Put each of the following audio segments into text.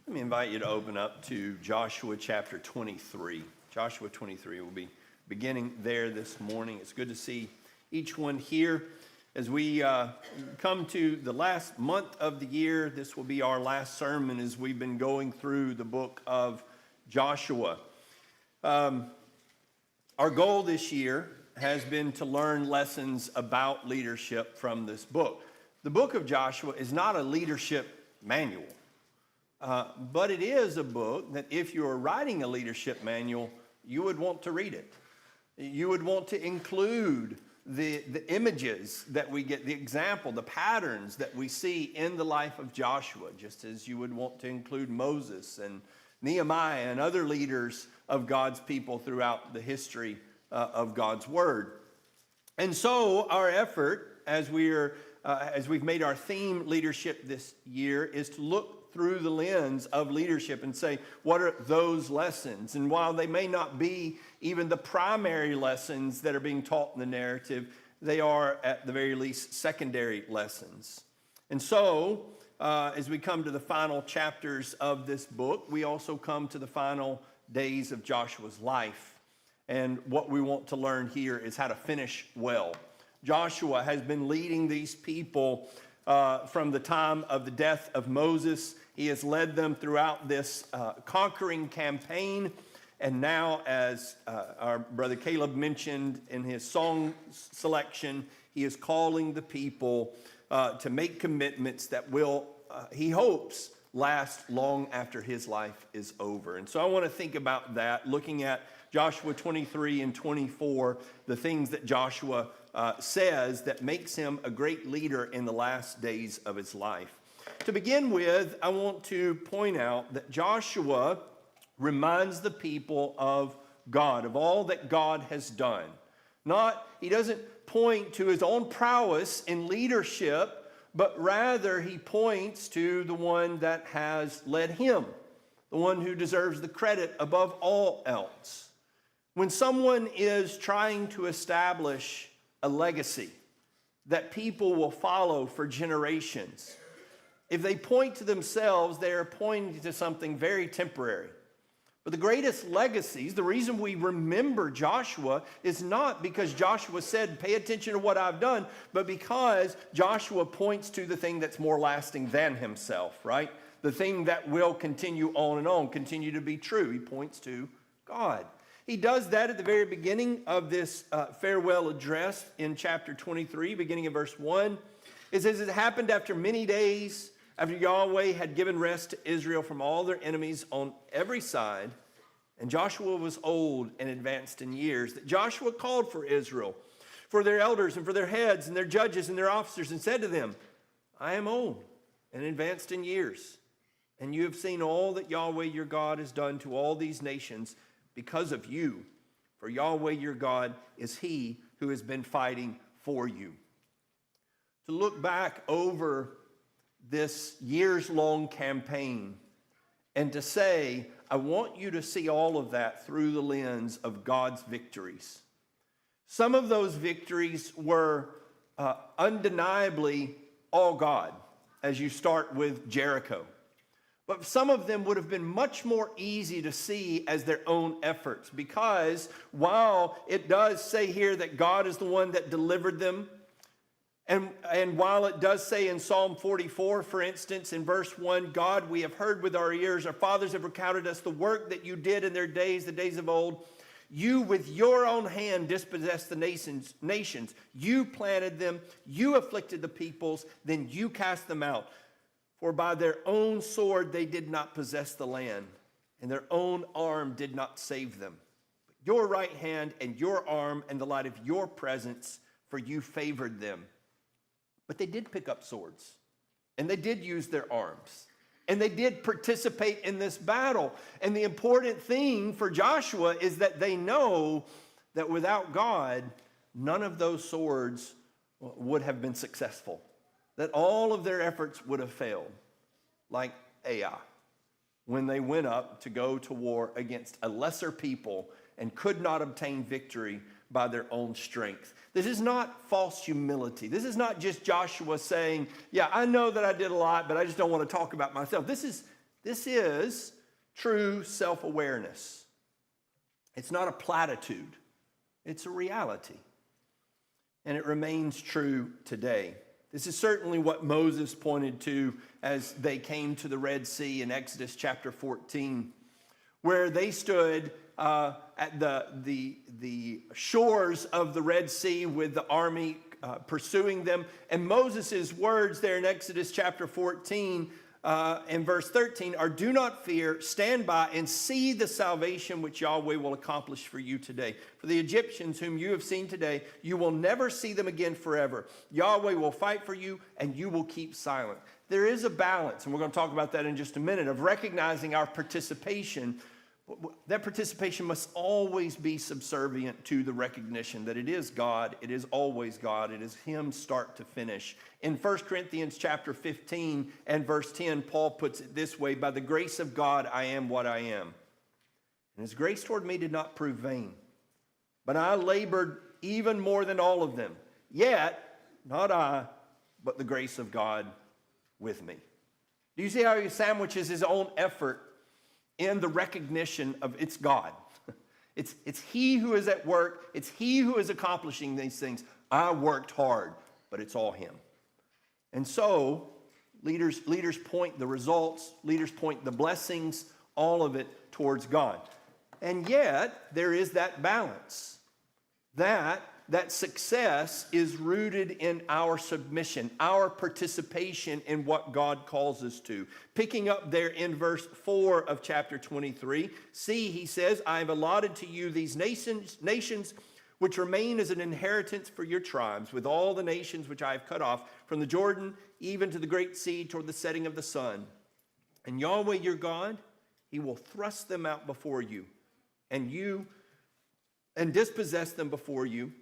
Let me invite you to open up to Joshua chapter 23. Joshua 23, we'll be beginning there this morning. It's good to see each one here. As we come to the last month of the year, this will be our last sermon as we've been going through the book of Joshua. Our goal this year has been to learn lessons about leadership from this book. The book of Joshua is not a leadership manual. But it is a book that if you're writing a leadership manual, you would want to read it. You would want to include the images that we get, the example, the patterns that we see in the life of Joshua, just as you would want to include Moses and Nehemiah and other leaders of God's people throughout the history of God's Word. And so our effort, as we've made our theme leadership this year, is to look through the lens of leadership and say, what are those lessons? And while they may not be even the primary lessons that are being taught in the narrative, they are at the very least secondary lessons. And so, as we come to the final chapters of this book, we also come to the final days of Joshua's life. And what we want to learn here is how to finish well. Joshua has been leading these people from the time of the death of Moses. He has led them throughout this conquering campaign. And now, as our brother Caleb mentioned in his song selection, he is calling the people to make commitments that will, he hopes, last long after his life is over. And so I want to think about that, looking at Joshua 23 and 24, the things that Joshua says that makes him a great leader in the last days of his life. To begin with, I want to point out that Joshua reminds the people of God, of all that God has done. He doesn't point to his own prowess in leadership, but rather he points to the one that has led him, the one who deserves the credit above all else. When someone is trying to establish a legacy that people will follow for generations, if they point to themselves, they are pointing to something very temporary. But the greatest legacies, the reason we remember Joshua is not because Joshua said, pay attention to what I've done, but because Joshua points to the thing that's more lasting than himself, right? The thing that will continue on, continue to be true. He points to God. He does that at the very beginning of this farewell address in chapter 23, beginning of verse 1. It says, it happened after many days, after Yahweh had given rest to Israel from all their enemies on every side, and Joshua was old and advanced in years, that Joshua called for Israel, for their elders and for their heads and their judges and their officers, and said to them, I am old and advanced in years, and you have seen all that Yahweh your God has done to all these nations because of you. For Yahweh your God is he who has been fighting for you. To look back over this years-long campaign and to say, I want you to see all of that through the lens of God's victories. Some of those victories were undeniably all God, as you start with Jericho. But some of them would have been much more easy to see as their own efforts, because while it does say here that God is the one that delivered them, and while it does say in Psalm 44, for instance, in verse 1, God, we have heard with our ears, our fathers have recounted us the work that you did in their days, the days of old. You with your own hand dispossessed the nations. You planted them. You afflicted the peoples. Then you cast them out. For by their own sword they did not possess the land, and their own arm did not save them. But your right hand and your arm and the light of your presence, for you favored them. But they did pick up swords, and they did use their arms, and they did participate in this battle. And the important thing for Joshua is that they know that without God, none of those swords would have been successful, that all of their efforts would have failed, like Ai, when they went up to go to war against a lesser people and could not obtain victory by their own strength. This is not false humility. This is not just Joshua saying, yeah, I know that I did a lot, but I just don't want to talk about myself. This is This is true self-awareness. It's not a platitude. It's a reality. And it remains true today. This is certainly what Moses pointed to as they came to the Red Sea in Exodus chapter 14, where they stood at the shores of the Red Sea with the army pursuing them. And Moses' words there in Exodus chapter 14 and verse 13 are, "Do not fear, stand by and see the salvation which Yahweh will accomplish for you today. For the Egyptians whom you have seen today, you will never see them again forever. Yahweh will fight for you and you will keep silent." There is a balance, and we're going to talk about that in just a minute, of recognizing our participation. That participation must always be subservient to the recognition that it is God, it is always God, it is Him start to finish. In 1 Corinthians chapter 15 and verse 10, Paul puts it this way, "By the grace of God, I am what I am. And His grace toward me did not prove vain, but I labored even more than all of them. Yet, not I, but the grace of God with me." Do you see how he sandwiches his own effort in the recognition of it's God? It's He who is at work. It's He who is accomplishing these things. I worked hard, but it's all Him. And so leaders point the results, leaders point the blessings, all of it towards God. And yet there is that balance. That success is rooted in our submission, our participation in what God calls us to. Picking up there in verse 4 of chapter 23, "See," he says, "I have allotted to you these nations which remain as an inheritance for your tribes, with all the nations which I have cut off, from the Jordan even to the great sea toward the setting of the sun. And Yahweh your God, He will thrust them out before you, and dispossess them before you,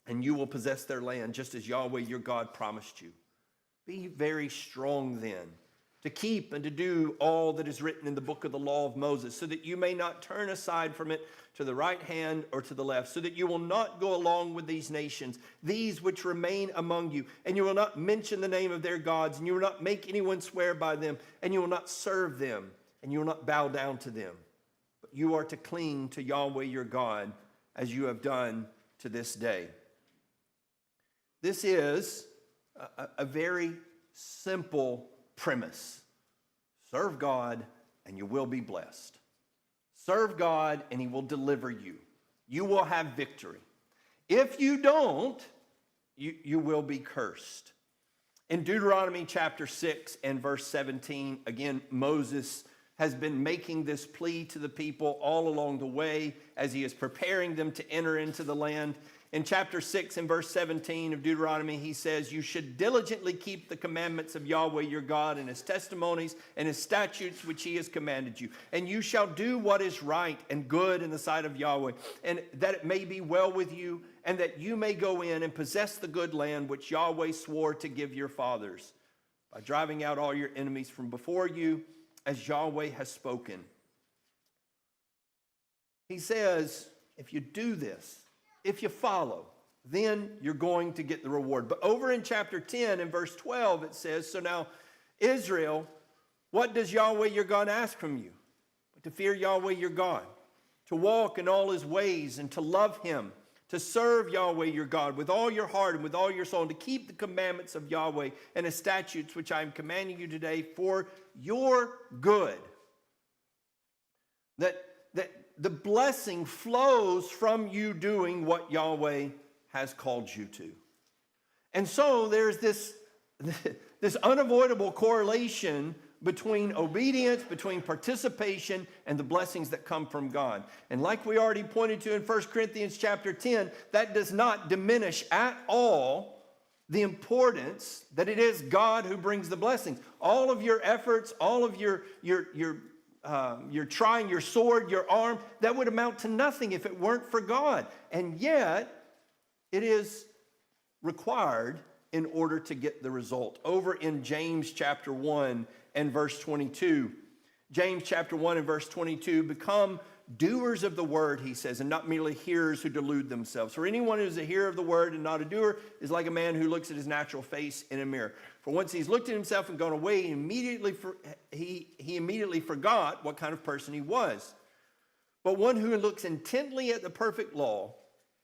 and you will possess their land, just as Yahweh your God promised you. Be very strong then, to keep and to do all that is written in the book of the law of Moses, so that you may not turn aside from it to the right hand or to the left, so that you will not go along with these nations, these which remain among you, and you will not mention the name of their gods, and you will not make anyone swear by them, and you will not serve them, and you will not bow down to them. But you are to cling to Yahweh your God, as you have done to this day." This is a very simple premise. Serve God and you will be blessed. Serve God and He will deliver you. You will have victory. If you don't, you will be cursed. In Deuteronomy chapter 6 and verse 17, again, Moses has been making this plea to the people all along the way as he is preparing them to enter into the land. In chapter 6 and verse 17 of Deuteronomy, he says, "You should diligently keep the commandments of Yahweh your God and His testimonies and His statutes which He has commanded you. And you shall do what is right and good in the sight of Yahweh, and that it may be well with you, and that you may go in and possess the good land which Yahweh swore to give your fathers, by driving out all your enemies from before you, as Yahweh has spoken." He says, if you do this, if you follow, then you're going to get the reward. But over in chapter 10 and verse 12, it says, "So now, Israel, what does Yahweh your God ask from you? But to fear Yahweh your God, to walk in all His ways, and to love Him, to serve Yahweh your God with all your heart and with all your soul, and to keep the commandments of Yahweh and His statutes which I am commanding you today for your good." That the blessing flows from you doing what Yahweh has called you to. And so there's this unavoidable correlation between obedience, between participation, and the blessings that come from God. And like we already pointed to in 1 Corinthians chapter 10, that does not diminish at all the importance that it is God who brings the blessings. All of your efforts, all of your trying, your sword, your arm, that would amount to nothing if it weren't for God. And yet, it is required in order to get the result. Over in James chapter 1 and verse 22, James chapter 1 and verse 22, "Become doers of the word, he says, and not merely hearers who delude themselves. For anyone who is a hearer of the word and not a doer is like a man who looks at his natural face in a mirror. For once he's looked at himself and gone away, he immediately forgot what kind of person he was. But one who looks intently at the perfect law,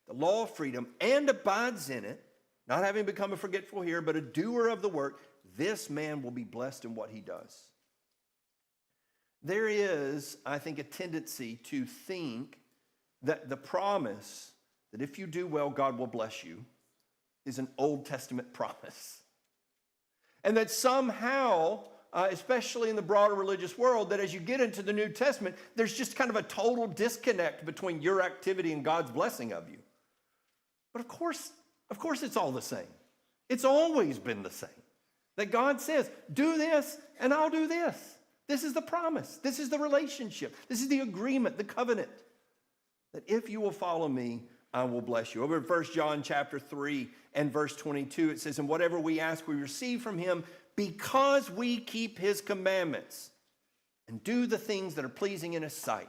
the law of freedom, and abides in it, not having become a forgetful hearer, but a doer of the work, this man will be blessed in what he does. There is, I think, a tendency to think that the promise that if you do well, God will bless you is an Old Testament promise. And that somehow, especially in the broader religious world, that as you get into the New Testament, there's just kind of a total disconnect between your activity and God's blessing of you. But of course it's all the same. It's always been the same. That God says, do this and I'll do this. This is the promise. This is the relationship. This is the agreement, the covenant. That if you will follow me, I will bless you. Over in 1 John chapter 3 and verse 22, it says, and whatever we ask, we receive from him because we keep his commandments and do the things that are pleasing in his sight.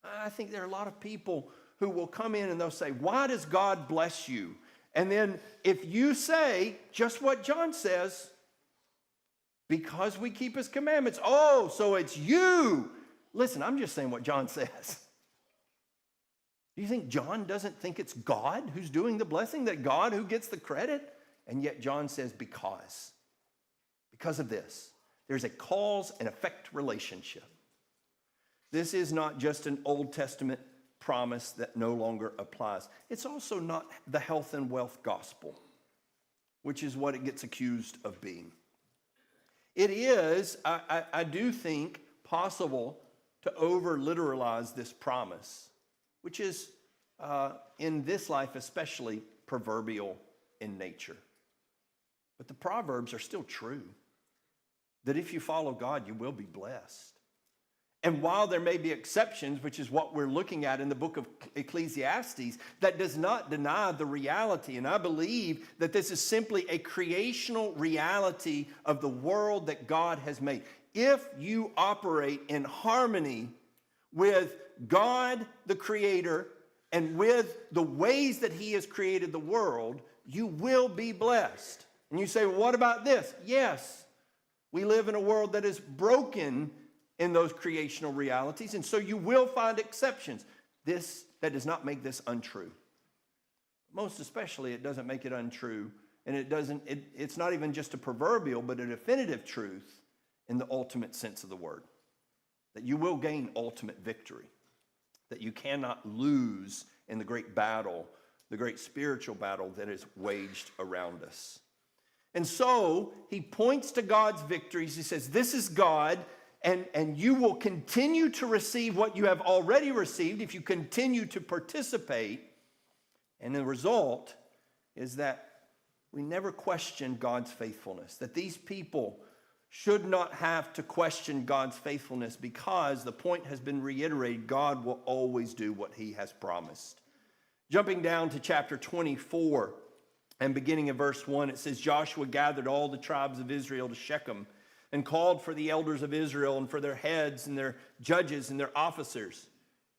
I think there are a lot of people who will come in and they'll say, why does God bless you? And then if you say just what John says, because we keep his commandments. Oh, so it's you. Listen, I'm just saying what John says. Do you think John doesn't think it's God who's doing the blessing, that God who gets the credit? And yet John says because of this, there's a cause and effect relationship. This is not just an Old Testament promise that no longer applies. It's also not the health and wealth gospel, which is what it gets accused of being. It is, I do think, possible to over-literalize this promise, which is, in this life especially, proverbial in nature. But the Proverbs are still true, that if you follow God, you will be blessed. And while there may be exceptions, which is what we're looking at in the book of Ecclesiastes, that does not deny the reality. And I believe that this is simply a creational reality of the world that God has made. If you operate in harmony with God, the Creator, and with the ways that he has created the world, you will be blessed. And you say, well, what about this? Yes, we live in a world that is broken in those creational realities, and so you will find exceptions. That does not make this untrue. Most especially, it doesn't make it untrue, and it's not even just a proverbial, but a definitive truth in the ultimate sense of the word. That you will gain ultimate victory. That you cannot lose in the great battle, the great spiritual battle that is waged around us. And so, he points to God's victories. He says, this is God, and you will continue to receive what you have already received if you continue to participate. And the result is that we never question God's faithfulness. That these people should not have to question God's faithfulness because the point has been reiterated. God will always do what he has promised. Jumping down to chapter 24 and beginning in verse 1, it says, Joshua gathered all the tribes of Israel to Shechem and called for the elders of Israel and for their heads and their judges and their officers.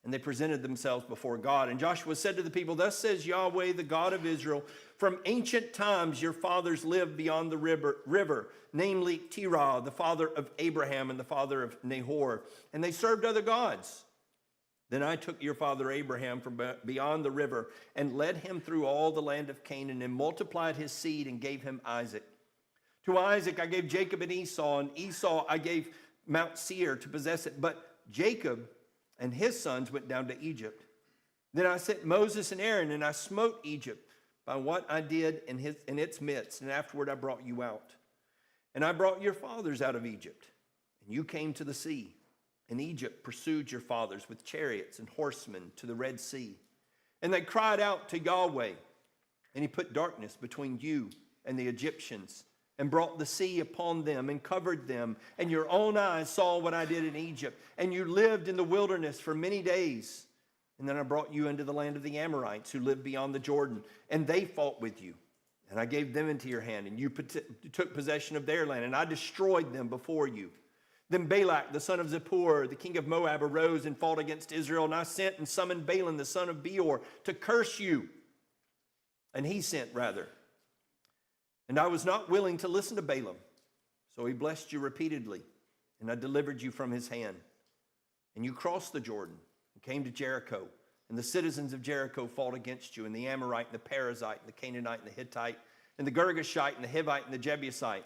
And they presented themselves before God. And Joshua said to the people, thus says Yahweh, the God of Israel, from ancient times your fathers lived beyond the river, namely Terah, the father of Abraham and the father of Nahor. And they served other gods. Then I took your father Abraham from beyond the river and led him through all the land of Canaan and multiplied his seed and gave him Isaac. To Isaac I gave Jacob and Esau I gave Mount Seir to possess it. But Jacob and his sons went down to Egypt. Then I sent Moses and Aaron, and I smote Egypt by what I did in its midst. And afterward I brought you out. And I brought your fathers out of Egypt. And you came to the sea. And Egypt pursued your fathers with chariots and horsemen to the Red Sea. And they cried out to Yahweh. And he put darkness between you and the Egyptians, and brought the sea upon them and covered them. And your own eyes saw what I did in Egypt. And you lived in the wilderness for many days. And then I brought you into the land of the Amorites who lived beyond the Jordan. And they fought with you. And I gave them into your hand. And you took possession of their land. And I destroyed them before you. Then Balak, the son of Zippor, the king of Moab, arose and fought against Israel. And I sent and summoned Balaam, the son of Beor, to curse you. And he sent, rather. And I was not willing to listen to Balaam. So he blessed you repeatedly, and I delivered you from his hand. And you crossed the Jordan and came to Jericho. And the citizens of Jericho fought against you, and the Amorite, and the Perizzite, and the Canaanite, and the Hittite, and the Girgashite, and the Hivite, and the Jebusite.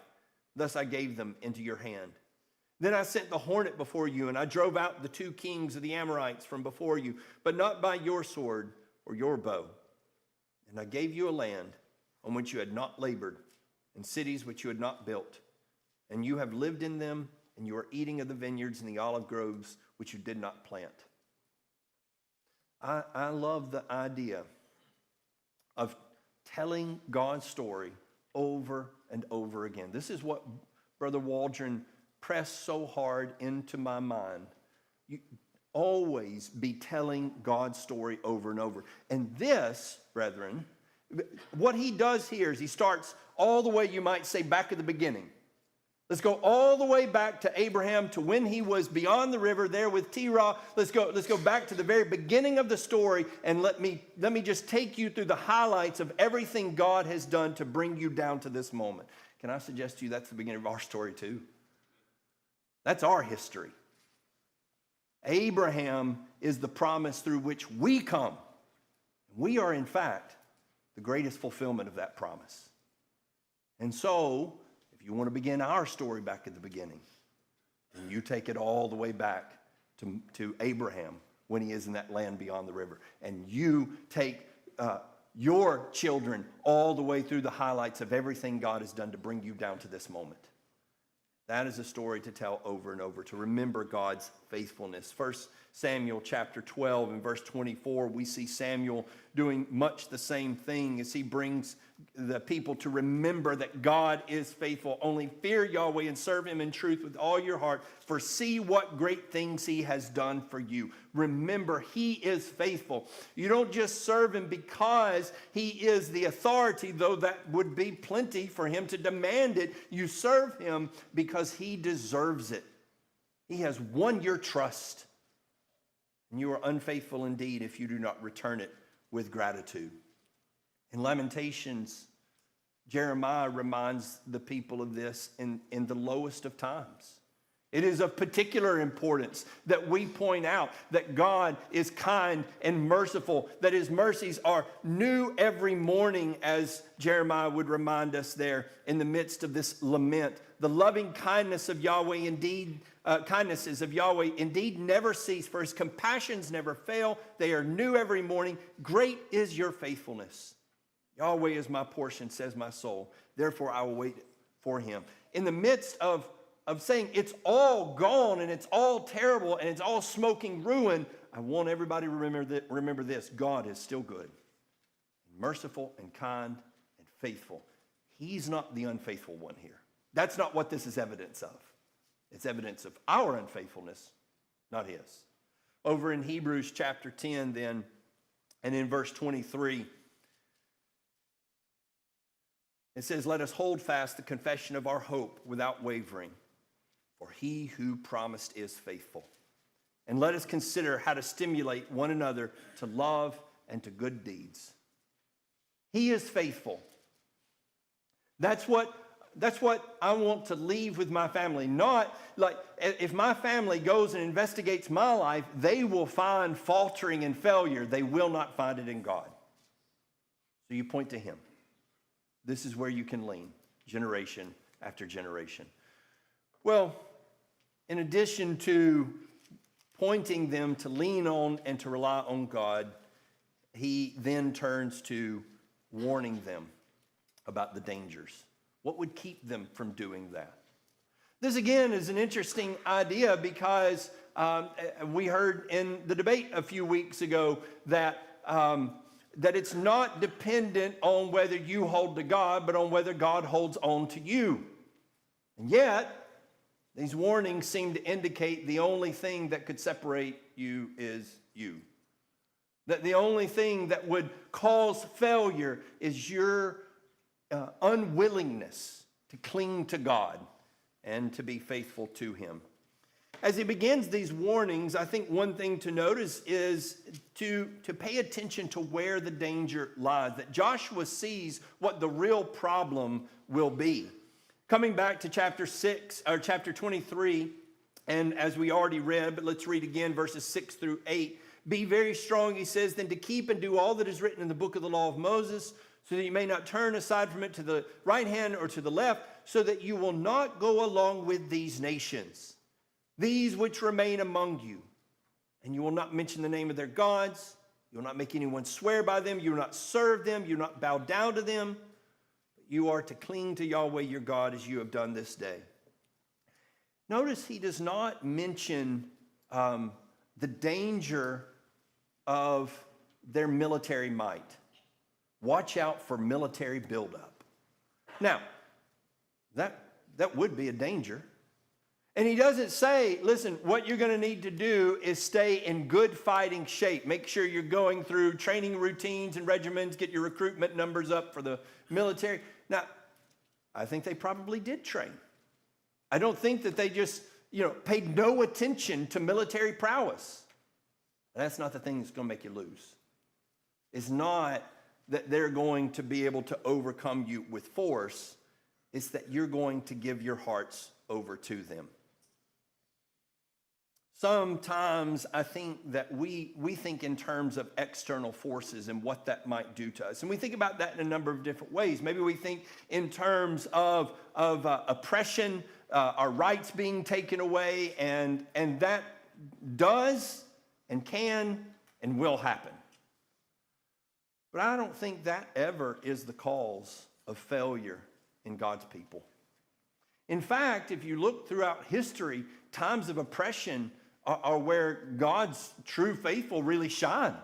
Thus I gave them into your hand. Then I sent the hornet before you, and I drove out the 2 kings of the Amorites from before you, but not by your sword or your bow. And I gave you a land on which you had not labored, and cities which you had not built. And you have lived in them, and you are eating of the vineyards and the olive groves which you did not plant. I love the idea of telling God's story over and over again. This is what Brother Waldron pressed so hard into my mind. You always be telling God's story over and over. And this, brethren, what he does here is he starts all the way, you might say, back at the beginning. Let's go all the way back to Abraham, to when he was beyond the river there with Terah. Let's go back to the very beginning of the story, and let me just take you through the highlights of everything God has done to bring you down to this moment. Can I suggest to you that's the beginning of our story too? That's our history. Abraham is the promise through which we come. We are, in fact, the greatest fulfillment of that promise. And so, if you want to begin our story back at the beginning, then you take it all the way back to Abraham when he is in that land beyond the river. And you take your children all the way through the highlights of everything God has done to bring you down to this moment. That is a story to tell over and over, to remember God's faithfulness. 1 Samuel chapter 12 and verse 24, we see Samuel doing much the same thing as he brings the people to remember that God is faithful. Only fear Yahweh and serve him in truth with all your heart, for see what great things he has done for you. Remember, he is faithful. You don't just serve him because he is the authority, though that would be plenty for him to demand it. You serve him because he deserves it. He has won your trust. And you are unfaithful indeed if you do not return it with gratitude. In Lamentations, Jeremiah reminds the people of this in the lowest of times. It is of particular importance that we point out that God is kind and merciful, that his mercies are new every morning, as Jeremiah would remind us there in the midst of this lament. The loving kindness of Yahweh indeed, kindnesses of Yahweh indeed never cease, for his compassions never fail. They are new every morning. Great is your faithfulness. Yahweh is my portion, says my soul. Therefore I will wait for him. In the midst of saying it's all gone and it's all terrible and it's all smoking ruin, I want everybody to remember this. God is still good, and merciful and kind and faithful. He's not the unfaithful one here. That's not what this is evidence of. It's evidence of our unfaithfulness, not his. Over in Hebrews chapter 10 then, and in verse 23, it says, let us hold fast the confession of our hope without wavering, for he who promised is faithful. And let us consider how to stimulate one another to love and to good deeds. He is faithful. That's what I want to leave with my family. Not like if my family goes and investigates my life, they will find faltering and failure. They will not find it in God. So you point to him. This is where you can lean, generation after generation. Well, in addition to pointing them to lean on and to rely on God, he then turns to warning them about the dangers. What would keep them from doing that? This, again, is an interesting idea because we heard in the debate a few weeks ago that it's not dependent on whether you hold to God, but on whether God holds on to you. And yet, these warnings seem to indicate the only thing that could separate you is you. That the only thing that would cause failure is your unwillingness to cling to God and to be faithful to him. as he begins these warnings, I think one thing to notice is to pay attention to where the danger lies, that Joshua sees what the real problem will be. Coming back to chapter 23, and as we already read, but let's read again verses 6 through 8. Be very strong, he says, then to keep and do all that is written in the book of the law of Moses, so that you may not turn aside from it to the right hand or to the left, so that you will not go along with these nations, these which remain among you. And you will not mention the name of their gods. You will not make anyone swear by them. You will not serve them. You will not bow down to them. But you are to cling to Yahweh your God as you have done this day. Notice he does not mention the danger of their military might. Watch out for military buildup. Now, that would be a danger. And he doesn't say, listen, what you're going to need to do is stay in good fighting shape. Make sure you're going through training routines and regimens, get your recruitment numbers up for the military. Now, I think they probably did train. I don't think that they just, paid no attention to military prowess. That's not the thing that's going to make you lose. It's not that they're going to be able to overcome you with force. It's that you're going to give your hearts over to them. Sometimes I think that we think in terms of external forces and what that might do to us. And we think about that in a number of different ways. Maybe we think in terms of oppression, our rights being taken away, and that does and can and will happen. But I don't think that ever is the cause of failure in God's people. In fact, if you look throughout history, times of oppression are where God's true faithful really shine.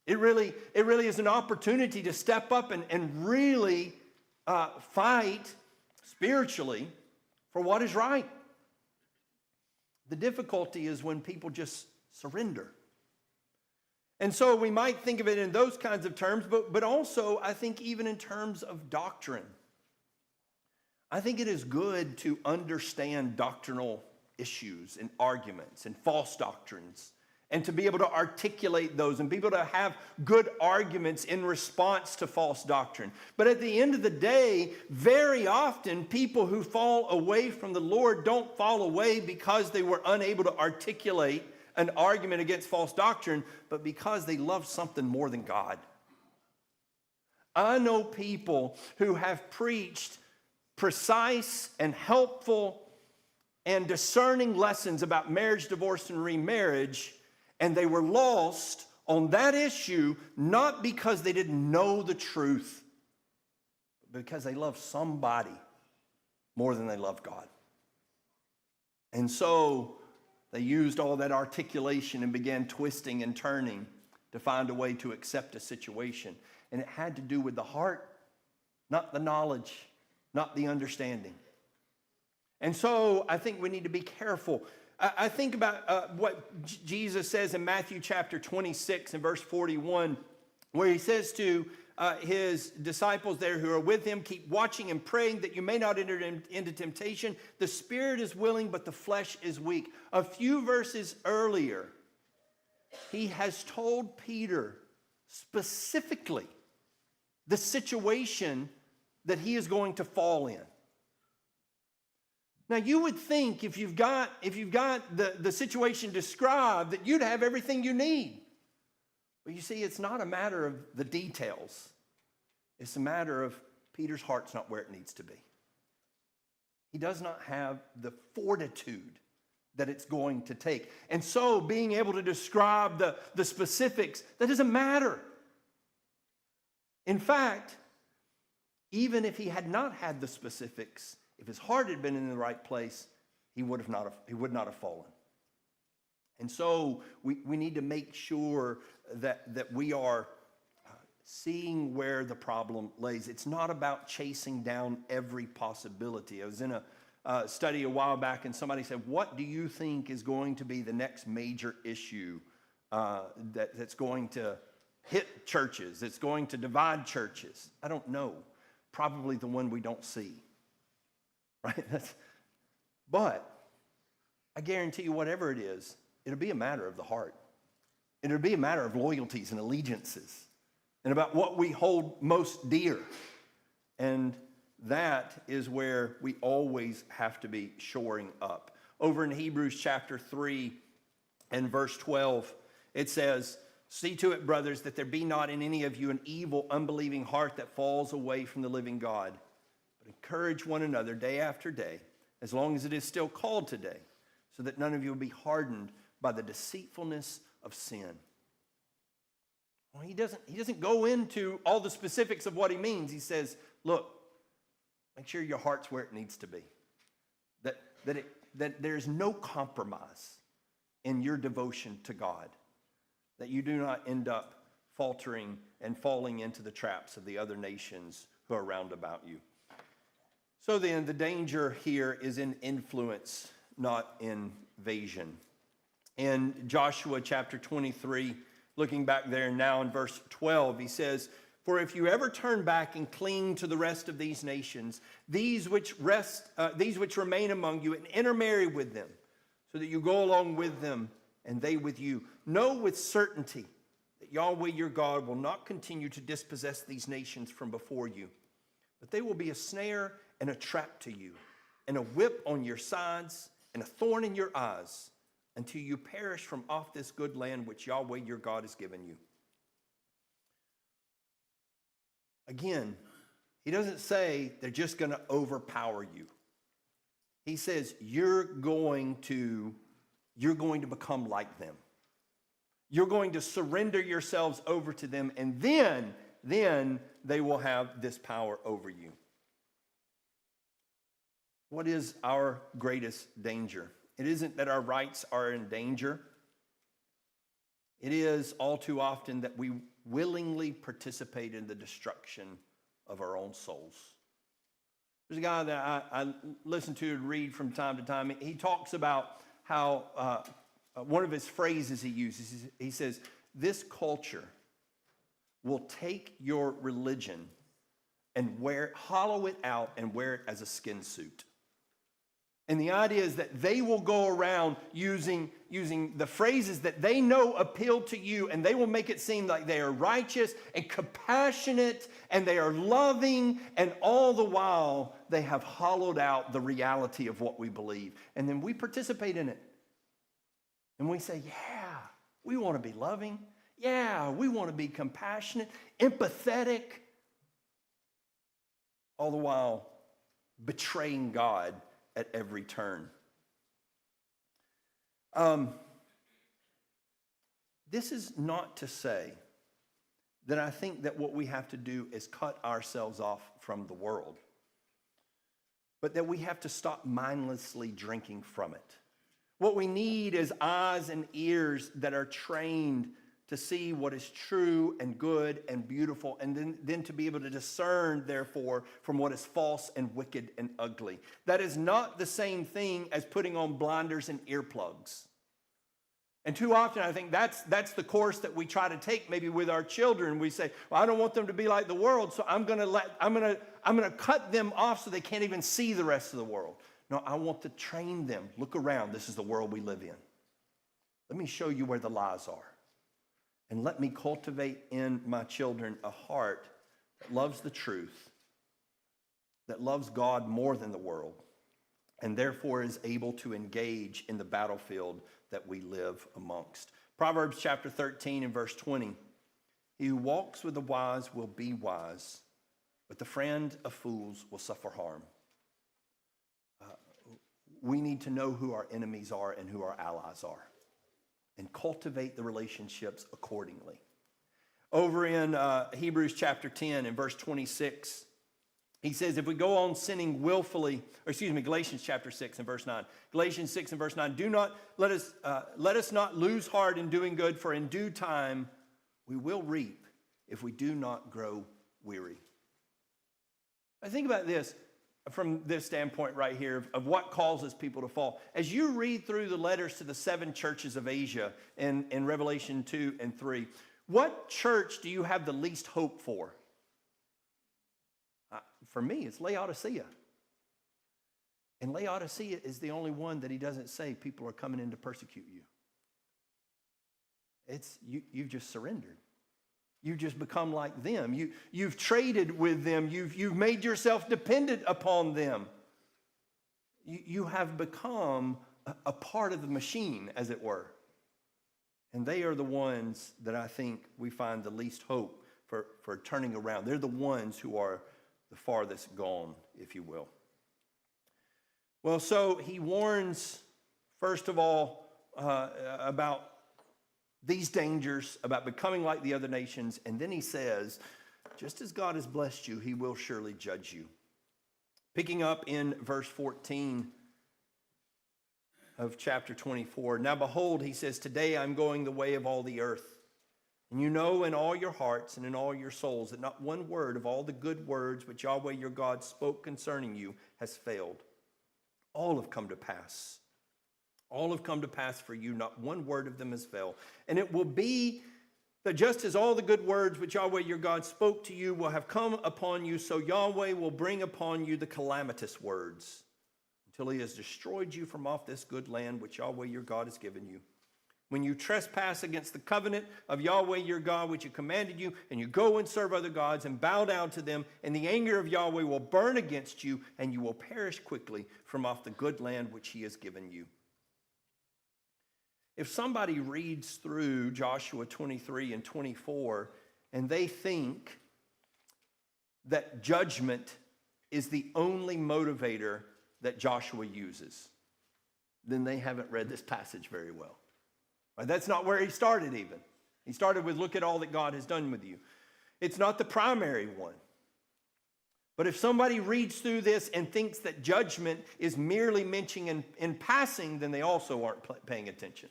It really is an opportunity to step up and really fight spiritually for what is right. The difficulty is when people just surrender. And so we might think of it in those kinds of terms, but also I think even in terms of doctrine. I think it is good to understand doctrinal issues and arguments and false doctrines, and to be able to articulate those and be able to have good arguments in response to false doctrine. But at the end of the day, very often people who fall away from the Lord don't fall away because they were unable to articulate an argument against false doctrine, but because they love something more than God. I know people who have preached precise and helpful and discerning lessons about marriage, divorce, and remarriage, and they were lost on that issue, not because they didn't know the truth, but because they loved somebody more than they loved God. And so they used all that articulation and began twisting and turning to find a way to accept a situation. And it had to do with the heart, not the knowledge, not the understanding. And so I think we need to be careful. I think about what Jesus says in Matthew chapter 26 and verse 41, where he says to his disciples there who are with him, keep watching and praying that you may not enter into temptation. The spirit is willing, but the flesh is weak. A few verses earlier, he has told Peter specifically the situation that he is going to fall in. Now, you would think if you've got the situation described that you'd have everything you need. But you see, it's not a matter of the details. It's a matter of Peter's heart's not where it needs to be. He does not have the fortitude that it's going to take. And so being able to describe the specifics, that doesn't matter. In fact, even if he had not had the specifics, if his heart had been in the right place, he would not have fallen. And so we need to make sure that we are seeing where the problem lays. It's not about chasing down every possibility. I was in a study a while back, and somebody said, what do you think is going to be the next major issue that's going to hit churches, that's going to divide churches? I don't know. Probably the one we don't see. Right? But I guarantee you, whatever it is, it'll be a matter of the heart. It'll be a matter of loyalties and allegiances and about what we hold most dear. And that is where we always have to be shoring up. Over in Hebrews chapter 3 and verse 12, it says, "See to it, brothers, that there be not in any of you an evil, unbelieving heart that falls away from the living God. But encourage one another day after day, as long as it is still called today, so that none of you will be hardened by the deceitfulness of sin." Well, he doesn't go into all the specifics of what he means. He says, look, make sure your heart's where it needs to be. That there's no compromise in your devotion to God. That you do not end up faltering and falling into the traps of the other nations who are round about you. So then, the danger here is in influence, not invasion. In Joshua chapter 23, looking back there now in verse 12, he says, "For if you ever turn back and cling to the rest of these nations, these which remain among you, and intermarry with them, so that you go along with them and they with you, know with certainty that Yahweh your God will not continue to dispossess these nations from before you, but they will be a snare and a trap to you, and a whip on your sides, and a thorn in your eyes, until you perish from off this good land which Yahweh your God has given you." Again, he doesn't say they're just going to overpower you. He says you're going to become like them. You're going to surrender yourselves over to them, and then they will have this power over you. What is our greatest danger? It isn't that our rights are in danger. It is all too often that we willingly participate in the destruction of our own souls. There's a guy that I listen to and read from time to time. He talks about how one of his phrases he uses, he says, "This culture will take your religion and hollow it out and wear it as a skin suit." And the idea is that they will go around using the phrases that they know appeal to you, and they will make it seem like they are righteous and compassionate and they are loving, and all the while they have hollowed out the reality of what we believe. And then we participate in it. And we say, yeah, we want to be loving. Yeah, we want to be compassionate, empathetic, all the while betraying God at every turn. This is not to say that I think that what we have to do is cut ourselves off from the world, but that we have to stop mindlessly drinking from it. What we need is eyes and ears that are trained to see what is true and good and beautiful, and then to be able to discern, therefore, from what is false and wicked and ugly. That is not the same thing as putting on blinders and earplugs. And too often, I think that's the course that we try to take maybe with our children. We say, well, I don't want them to be like the world, so I'm going to cut them off so they can't even see the rest of the world. No, I want to train them. Look around. This is the world we live in. Let me show you where the lies are. And let me cultivate in my children a heart that loves the truth, that loves God more than the world, and therefore is able to engage in the battlefield that we live amongst. Proverbs chapter 13 and verse 20. "He who walks with the wise will be wise, but the friend of fools will suffer harm." We need to know who our enemies are and who our allies are, and cultivate the relationships accordingly. Over in Hebrews chapter 10 and verse 26, he says, if we go on sinning willfully, Galatians chapter 6 and verse 9. Galatians 6 and verse 9, "Do not let us not lose heart in doing good, for in due time we will reap if we do not grow weary." I think about this from this standpoint right here of what causes people to fall. As you read through the letters to the 7 churches of Asia in Revelation 2 and 3, what church do you have the least hope for? For me, it's Laodicea. And Laodicea is the only one that he doesn't say people are coming in to persecute you. You've just surrendered. You've just become like them. You've traded with them. You've made yourself dependent upon them. You have become a part of the machine, as it were. And they are the ones that I think we find the least hope for turning around. They're the ones who are the farthest gone, if you will. Well, so he warns, first of all, about these dangers, about becoming like the other nations. And then he says, just as God has blessed you, he will surely judge you. Picking up in verse 14 of chapter 24. Now behold, he says, today I'm going the way of all the earth. And you know in all your hearts and in all your souls that not one word of all the good words which Yahweh your God spoke concerning you has failed. All have come to pass. All have come to pass for you. Not one word of them has failed. And it will be that just as all the good words which Yahweh your God spoke to you will have come upon you, so Yahweh will bring upon you the calamitous words until he has destroyed you from off this good land which Yahweh your God has given you. When you trespass against the covenant of Yahweh your God, which he commanded you, and you go and serve other gods and bow down to them, and the anger of Yahweh will burn against you, and you will perish quickly from off the good land which he has given you. If somebody reads through Joshua 23 and 24, and they think that judgment is the only motivator that Joshua uses, then they haven't read this passage very well. Right? That's not where he started even. He started with, look at all that God has done with you. It's not the primary one. But if somebody reads through this and thinks that judgment is merely mentioning in passing, then they also aren't paying attention.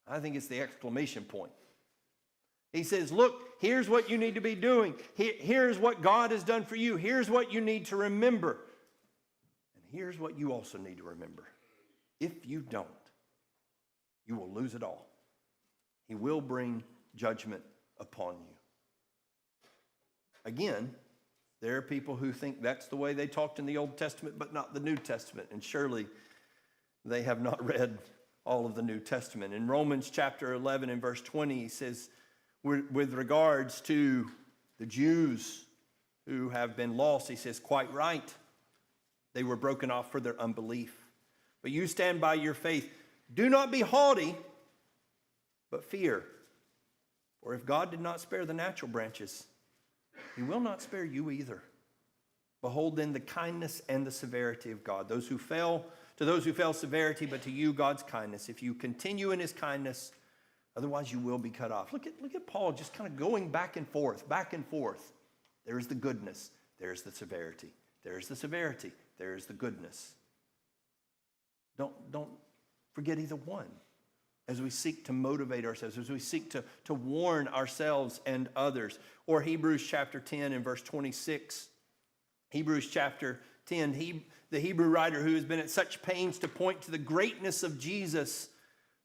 I think it's the exclamation point. He says, look, here's what you need to be doing. Here's what God has done for you. Here's what you need to remember. And here's what you also need to remember. If you don't, you will lose it all. He will bring judgment upon you. Again, there are people who think that's the way they talked in the Old Testament, but not the New Testament. And surely they have not read all of the New Testament. In Romans chapter 11 and verse 20, he says, with regards to the Jews who have been lost, he says, quite right. They were broken off for their unbelief. But you stand by your faith. Do not be haughty, but fear. For if God did not spare the natural branches, he will not spare you either. Behold then the kindness and the severity of God. To those who fell severity, but to you God's kindness. If you continue in his kindness, otherwise you will be cut off. Look at Paul just kind of going back and forth, back and forth. There's the goodness. There's the severity. There's the severity. There's the goodness. Don't forget either one as we seek to motivate ourselves, as we seek to warn ourselves and others. Or Hebrews chapter 10 and verse 26. Hebrews chapter 10, the Hebrew writer who has been at such pains to point to the greatness of Jesus,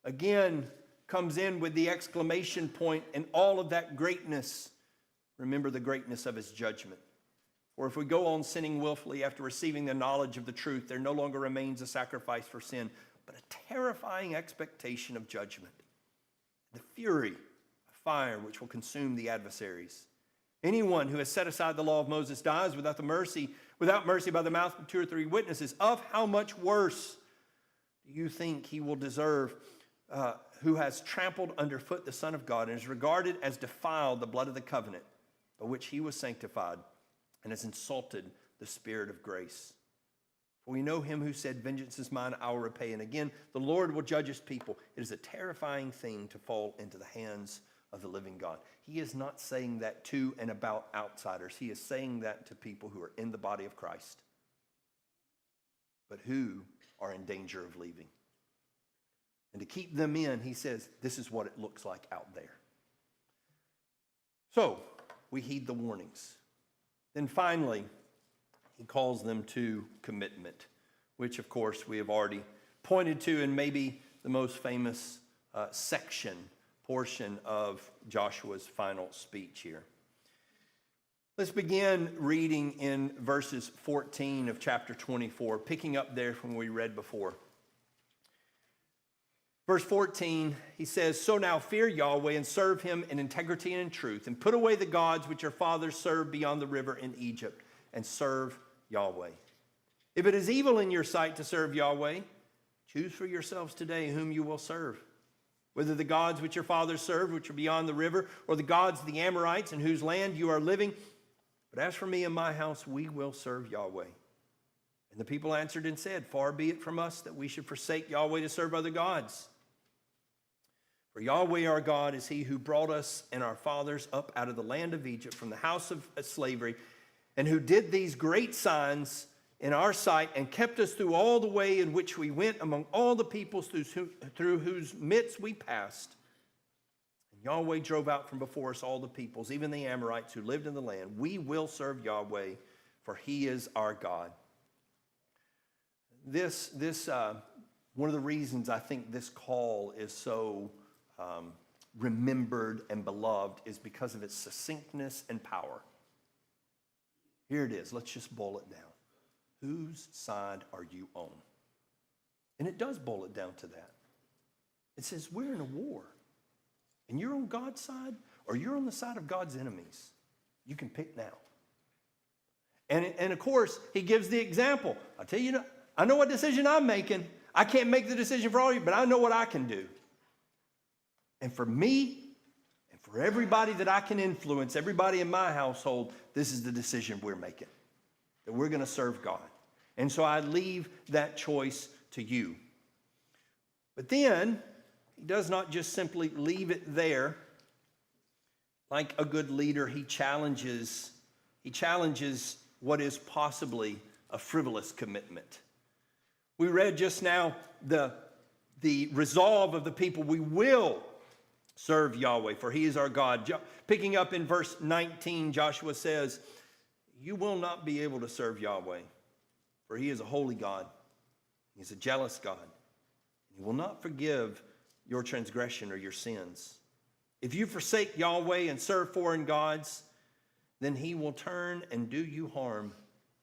again comes in with the exclamation point, and all of that greatness, remember the greatness of his judgment. For if we go on sinning willfully after receiving the knowledge of the truth, there no longer remains a sacrifice for sin, but a terrifying expectation of judgment, the fury of fire which will consume the adversaries. Anyone who has set aside the law of Moses dies without mercy by the mouth of 2 or 3 witnesses. Of how much worse do you think he will deserve, who has trampled underfoot the Son of God and is regarded as defiled the blood of the covenant by which he was sanctified and has insulted the Spirit of grace? For we know him who said, vengeance is mine, I will repay. And again, the Lord will judge his people. It is a terrifying thing to fall into the hands of the living God. He is not saying that to and about outsiders. He is saying that to people who are in the body of Christ, but who are in danger of leaving. And to keep them in, he says, this is what it looks like out there. So, we heed the warnings. Then finally, he calls them to commitment, which of course we have already pointed to in maybe the most famous portion of Joshua's final speech here. Let's begin reading in verses 14 of chapter 24, picking up there from we read before. Verse 14, he says, "So now fear Yahweh and serve him in integrity and in truth, and put away the gods which your fathers served beyond the river in Egypt, and serve Yahweh. If it is evil in your sight to serve Yahweh, choose for yourselves today whom you will serve, whether the gods which your fathers served, which are beyond the river, or the gods of the Amorites in whose land you are living. But as for me and my house, we will serve Yahweh." And the people answered and said, "Far be it from us that we should forsake Yahweh to serve other gods. For Yahweh our God is he who brought us and our fathers up out of the land of Egypt from the house of slavery, and who did these great signs in our sight and kept us through all the way in which we went among all the peoples through whose midst we passed. And Yahweh drove out from before us all the peoples, even the Amorites who lived in the land. We will serve Yahweh, for he is our God." One of the reasons I think this call is so remembered and beloved is because of its succinctness and power. Here it is. Let's just boil it down. Whose side are you on? And it does boil it down to that. It says we're in a war. And you're on God's side or you're on the side of God's enemies. You can pick now. And of course, he gives the example. I tell you, I know what decision I'm making. I can't make the decision for all of you, but I know what I can do. And for me, and for everybody that I can influence, everybody in my household, this is the decision we're making. That we're going to serve God. And so I leave that choice to you. But then, he does not just simply leave it there. Like a good leader, he challenges what is possibly a frivolous commitment. We read just now the resolve of the people. We will serve Yahweh, for he is our God. Picking up in verse 19, Joshua says, "You will not be able to serve Yahweh, for he is a holy God. He's a jealous God. He will not forgive your transgression or your sins. If you forsake Yahweh and serve foreign gods, then he will turn and do you harm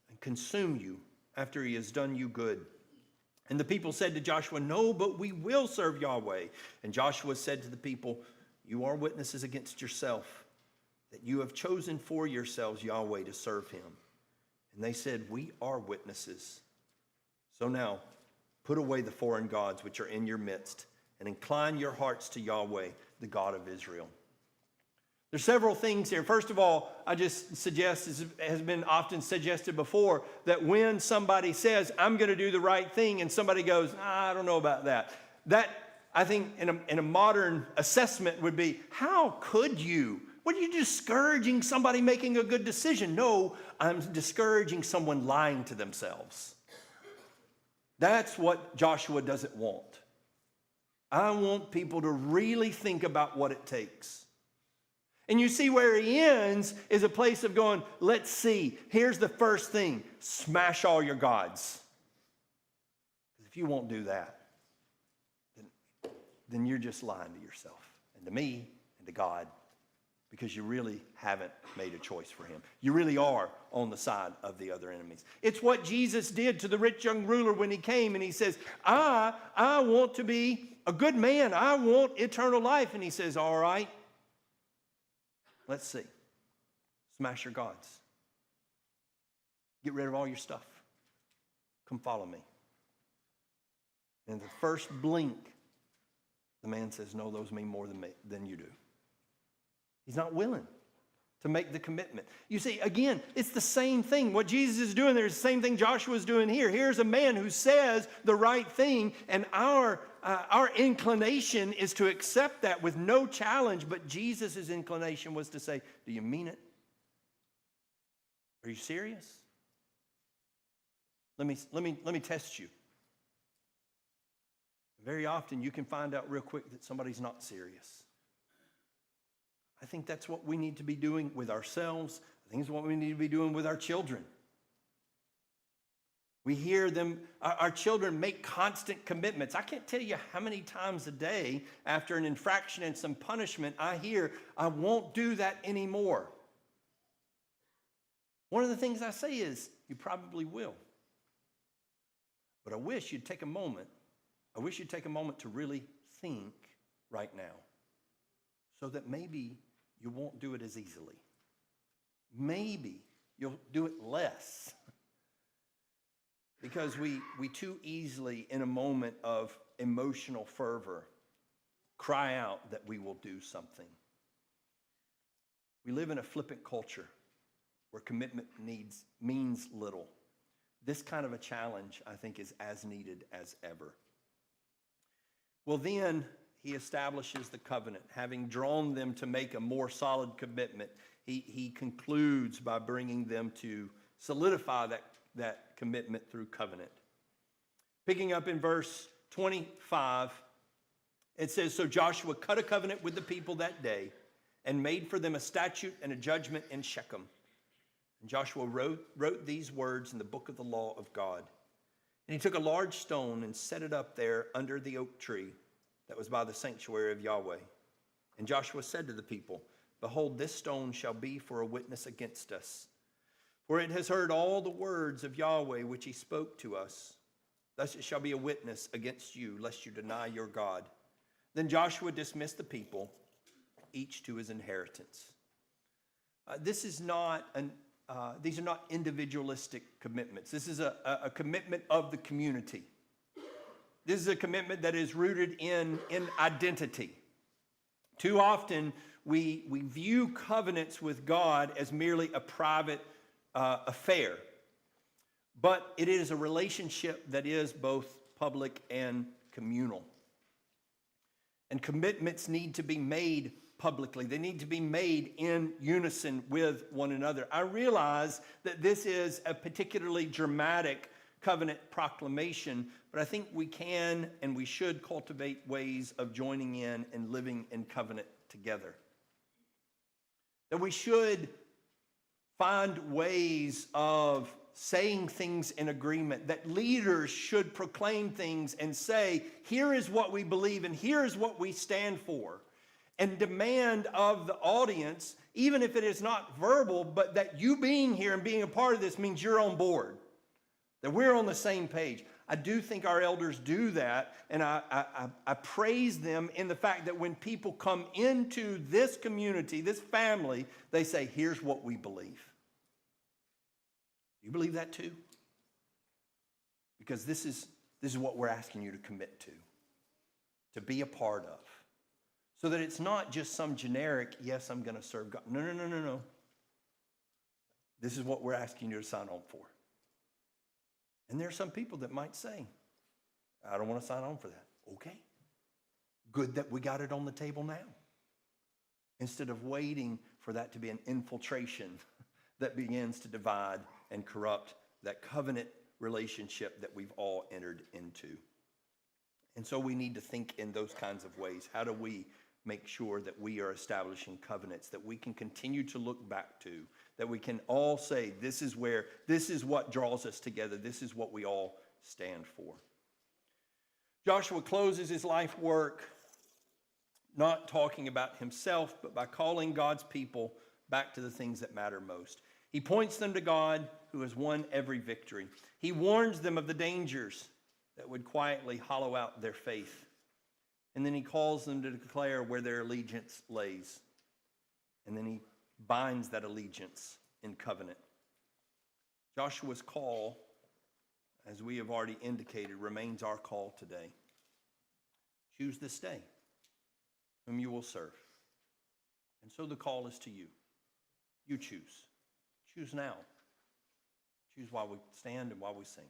and consume you after he has done you good." And the people said to Joshua, "No, but we will serve Yahweh." And Joshua said to the people, "You are witnesses against yourself, that you have chosen for yourselves Yahweh to serve him." And they said, "We are witnesses. So now, put away the foreign gods which are in your midst, and incline your hearts to Yahweh, the God of Israel." There's several things here. First of all, I just suggest, as has been often suggested before, that when somebody says, "I'm going to do the right thing," and somebody goes, "I don't know about that," that, I think, in a modern assessment would be, how could you? What are you discouraging somebody making a good decision? No, I'm discouraging someone lying to themselves. That's what Joshua doesn't want. I want people to really think about what it takes. And you see where he ends is a place of going, let's see, here's the first thing, smash all your gods. If you won't do that, then you're just lying to yourself and to me and to God, because you really haven't made a choice for him. You really are on the side of the other enemies. It's what Jesus did to the rich young ruler when he came and he says, I want to be a good man. I want eternal life. And he says, all right, let's see. Smash your gods. Get rid of all your stuff. Come follow me. And the first blink, the man says, no, those mean more than you do. He's not willing to make the commitment. You see, again, it's the same thing. What Jesus is doing there is the same thing Joshua is doing here. Here's a man who says the right thing, and our inclination is to accept that with no challenge, but Jesus' inclination was to say, do you mean it? Are you serious? Let me test you. Very often you can find out real quick that somebody's not serious. I think that's what we need to be doing with ourselves. I think it's what we need to be doing with our children. We hear them, our children make constant commitments. I can't tell you how many times a day after an infraction and some punishment, I hear, I won't do that anymore. One of the things I say is, you probably will. But I wish you'd take a moment. I wish you'd take a moment to really think right now so that maybe you won't do it as easily. Maybe you'll do it less. Because we too easily, in a moment of emotional fervor, cry out that we will do something. We live in a flippant culture where commitment means little. This kind of a challenge, I think, is as needed as ever. Well, then he establishes the covenant. Having drawn them to make a more solid commitment, he concludes by bringing them to solidify that commitment through covenant. Picking up in verse 25, it says, "So Joshua cut a covenant with the people that day and made for them a statute and a judgment in Shechem. And Joshua wrote these words in the book of the law of God. And he took a large stone and set it up there under the oak tree that was by the sanctuary of Yahweh. And Joshua said to the people, 'Behold, this stone shall be for a witness against us. For it has heard all the words of Yahweh which he spoke to us. Thus it shall be a witness against you, lest you deny your God.' Then Joshua dismissed the people, each to his inheritance." These are not individualistic commitments. This is a commitment of the community. This is a commitment that is rooted in identity. Too often, we view covenants with God as merely a private affair. But it is a relationship that is both public and communal. And commitments need to be made publicly. They need to be made in unison with one another. I realize that this is a particularly dramatic covenant proclamation, but I think we can and we should cultivate ways of joining in and living in covenant together. That we should find ways of saying things in agreement, that leaders should proclaim things and say, here is what we believe and here is what we stand for, and demand of the audience, even if it is not verbal, but that you being here and being a part of this means you're on board, that we're on the same page. I do think our elders do that, and I praise them in the fact that when people come into this community, this family, they say, here's what we believe. Do you believe that too? Because this is what we're asking you to commit to be a part of. So that it's not just some generic, yes, I'm going to serve God. No. This is what we're asking you to sign on for. And there are some people that might say, I don't want to sign on for that. Okay. Good that we got it on the table now. Instead of waiting for that to be an infiltration that begins to divide and corrupt that covenant relationship that we've all entered into. And so we need to think in those kinds of ways. How do we make sure that we are establishing covenants that we can continue to look back to, that we can all say, this is what draws us together, this is what we all stand for. Joshua closes his life work not talking about himself, but by calling God's people back to the things that matter most. He points them to God who has won every victory. He warns them of the dangers that would quietly hollow out their faith. And then he calls them to declare where their allegiance lays. And then he binds that allegiance in covenant. Joshua's call, as we have already indicated, remains our call today. Choose this day whom you will serve. And so the call is to you. You choose. Choose now. Choose while we stand and while we sing.